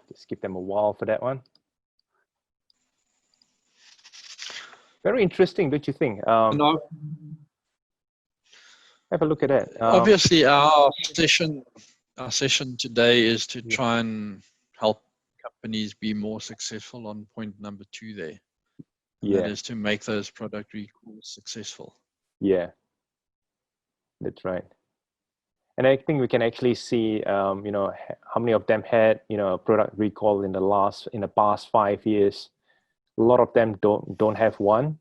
while for that one. Very interesting, don't you think? No. Have a look at that. Obviously, our session today is to try and help companies be more successful on point number 2 there. And that is to make those product recalls successful. Yeah, that's right. And I think we can actually see, how many of them had, a product recall in the past 5 years. A lot of them don't have one.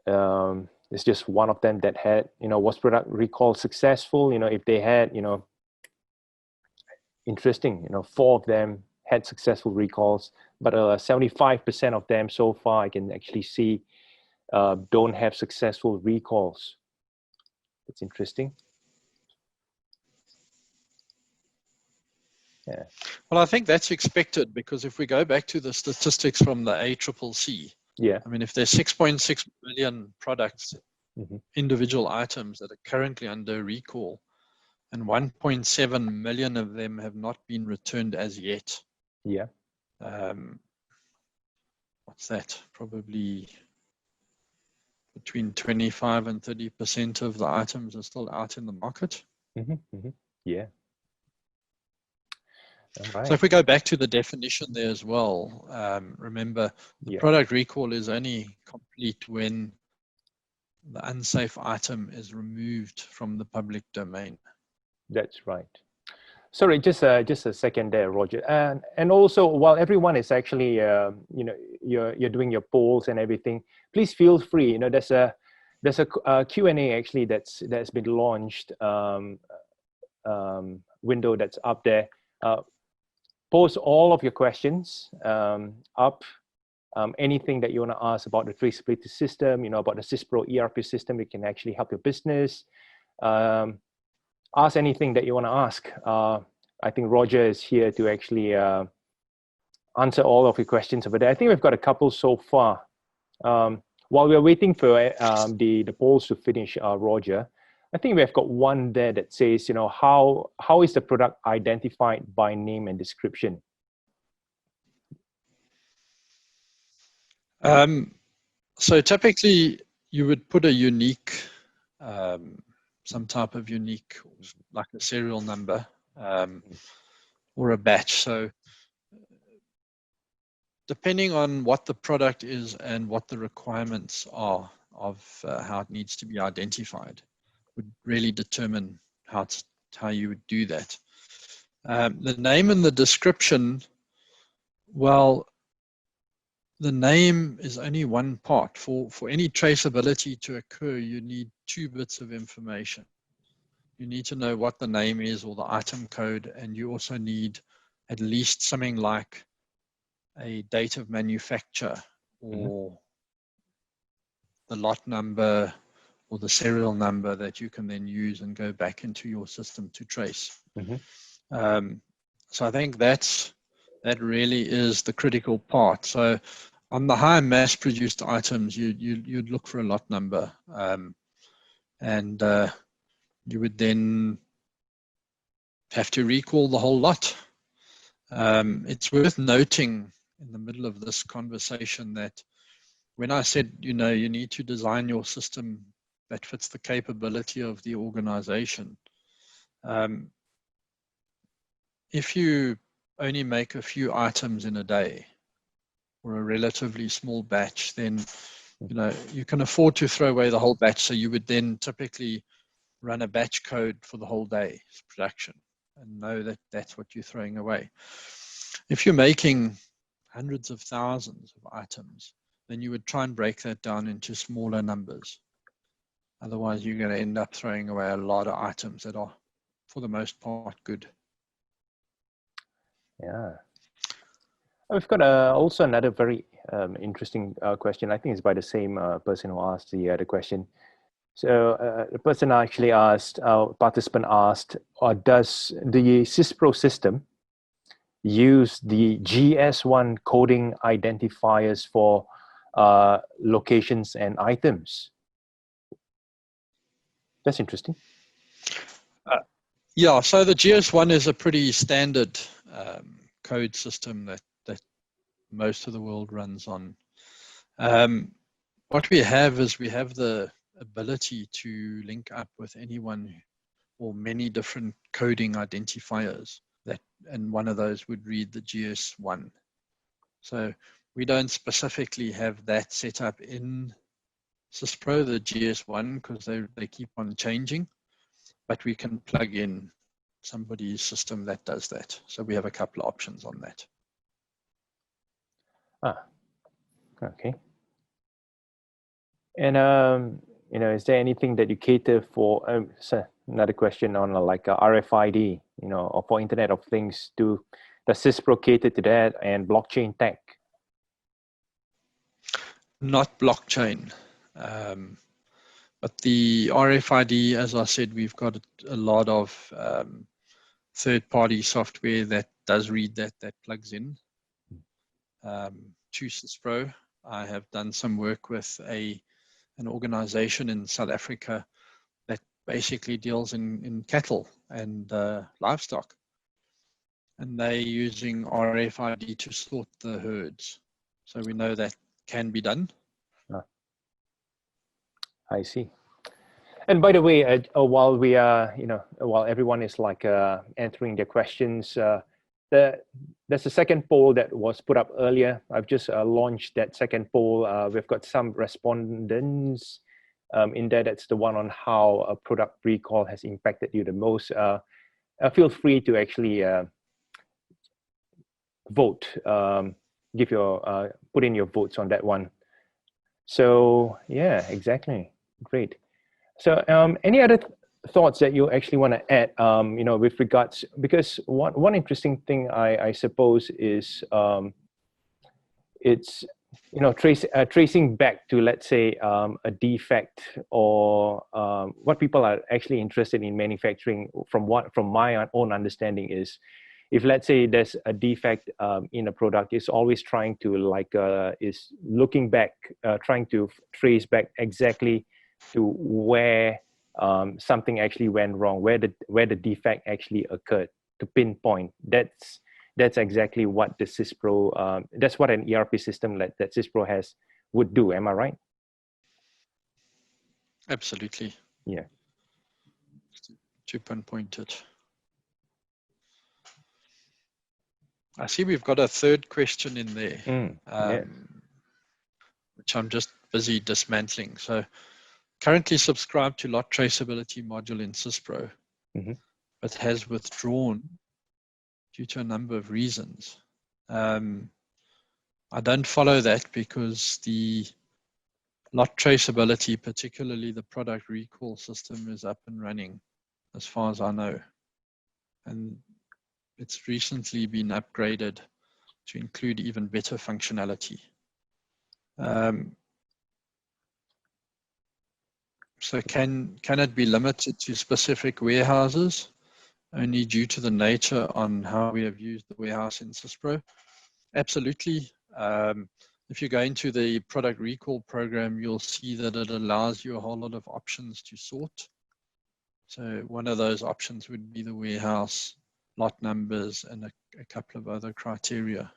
It's just one of them that had, was product recall successful? If they had, interesting, 4 of them had successful recalls, but 75% of them so far I can actually see don't have successful recalls. It's interesting. Yeah. Well, I think that's expected, because if we go back to the statistics from the ACCC, I mean, if there's 6.6 million products, individual items that are currently under recall, and 1.7 million of them have not been returned as yet. Yeah. What's that? Probably between 25 and 30% of the items are still out in the market. Yeah. Right. So if we go back to the definition there as well, remember the product recall is only complete when the unsafe item is removed from the public domain. That's right. Sorry, just a second there, Roger. And also, while everyone is actually, you're doing your polls and everything, please feel free. There's a Q&A actually that's been launched, window that's up there. Post all of your questions up. Anything that you want to ask about the traceability system, about the SYSPRO ERP system, it can actually help your business. Ask anything that you want to ask. I think Roger is here to actually answer all of your questions over there. I think we've got a couple so far. While we're waiting for the polls to finish, Roger, I think we've got one there that says, how is the product identified by name and description? So typically you would put a unique, some type of unique, like a serial number or a batch. So depending on what the product is and what the requirements are of how it needs to be identified would really determine how you would do that. The name and the description, well, the name is only one part. For any traceability to occur, you need 2 bits of information. You need to know what the name is or the item code, and you also need at least something like a date of manufacture or the lot number or the serial number that you can then use and go back into your system to trace. So I think that really is the critical part. So on the high mass-produced items, you'd look for a lot number, and you would then have to recall the whole lot. It's worth noting in the middle of this conversation that when I said, you need to design your system that fits the capability of the organization, if you only make a few items in a day or a relatively small batch, then you can afford to throw away the whole batch. So you would then typically run a batch code for the whole day's production and know that that's what you're throwing away. If you're making hundreds of thousands of items, then you would try and break that down into smaller numbers. Otherwise, you're going to end up throwing away a lot of items that are, for the most part, good. Yeah. We've got also another very interesting question. I think it's by the same person who asked the other question. So the person actually asked, participant asked, does the SYSPRO system use the GS1 coding identifiers for locations and items? That's interesting. Yeah, so the GS1 is a pretty standard code system that most of the world runs on. What we have is we have the ability to link up with anyone or many different coding identifiers, and one of those would read the GS1. So we don't specifically have that set up in SYSPRO, the GS1, because they keep on changing, but we can plug in somebody's system that does that. So we have a couple of options on that. Okay. And is there anything that you cater for? So another question on like RFID, or for Internet of Things. Does SYSPRO cater to that, and blockchain tech? Not blockchain, but the RFID, as I said, we've got a lot of third-party software that does read that plugs in to SYSPRO. I have done some work with an organization in South Africa that basically deals in cattle and livestock, and they're using RFID to sort the herds. So we know that can be done. I see. And by the way, while we are, while everyone is like answering their questions, there's a second poll that was put up earlier. I've just launched that second poll. We've got some respondents in there. That's the one on how a product recall has impacted you the most. Feel free to actually vote. Put in your votes on that one. So yeah, exactly. Great. So any other thoughts that you actually want to add, with regards, because one interesting thing I suppose is it's, tracing back to, let's say, a defect, or what people are actually interested in manufacturing, from my own understanding is, if let's say there's a defect in a product, it's always trying to is looking back, trying to trace back exactly to where something actually went wrong, where the defect actually occurred, to pinpoint. That's exactly what the SYSPRO, that's what an ERP system that SYSPRO would do. Am I right? Absolutely. Yeah. To pinpoint it. I see we've got a third question in there, which I'm just busy dismantling. So, currently subscribed to lot traceability module in SYSPRO, but has withdrawn due to a number of reasons. I don't follow that because the lot traceability, particularly the product recall system, is up and running as far as I know. And it's recently been upgraded to include even better functionality. So can it be limited to specific warehouses? only due to the nature on how we have used the warehouse in SYSPRO? Absolutely. If you go into the product recall program, you'll see that it allows you a whole lot of options to sort. So one of those options would be the warehouse, lot numbers, and a couple of other criteria.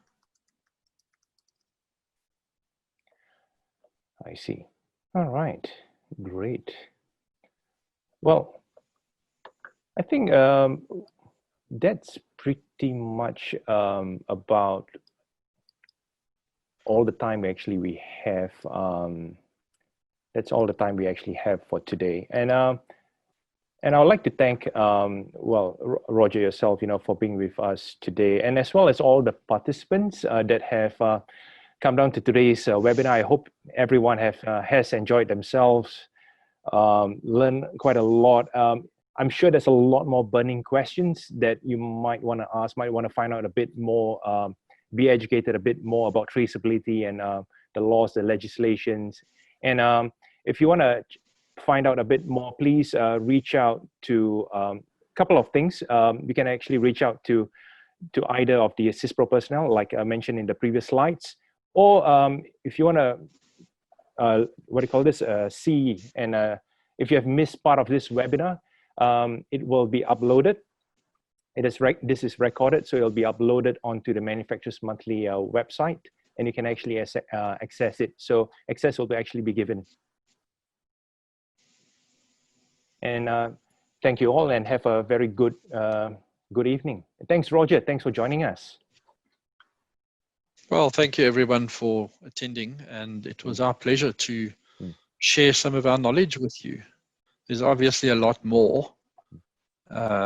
I see. All right, great. Well, I think that's pretty much about all the time we have. That's all the time we actually have for today. And I would like to thank, well, Roger, yourself, for being with us today, and as well as all the participants that have come down to today's webinar. I hope everyone has enjoyed themselves, learned quite a lot. I'm sure there's a lot more burning questions that you might want to ask, might want to find out a bit more, be educated a bit more about traceability and the laws, the legislations. And if you want to find out a bit more, please reach out to a couple of things. You can actually reach out to either of the SYSPRO personnel, like I mentioned in the previous slides, or if you want to, see, and if you have missed part of this webinar, it will be uploaded. This is recorded, so it'll be uploaded onto the Manufacturers Monthly website, and you can actually access it. So access will actually be given. And thank you all, and have a very good evening. Thanks, Roger. Thanks for joining us. Well, thank you everyone for attending, and it was our pleasure to share some of our knowledge with you. There's obviously a lot more.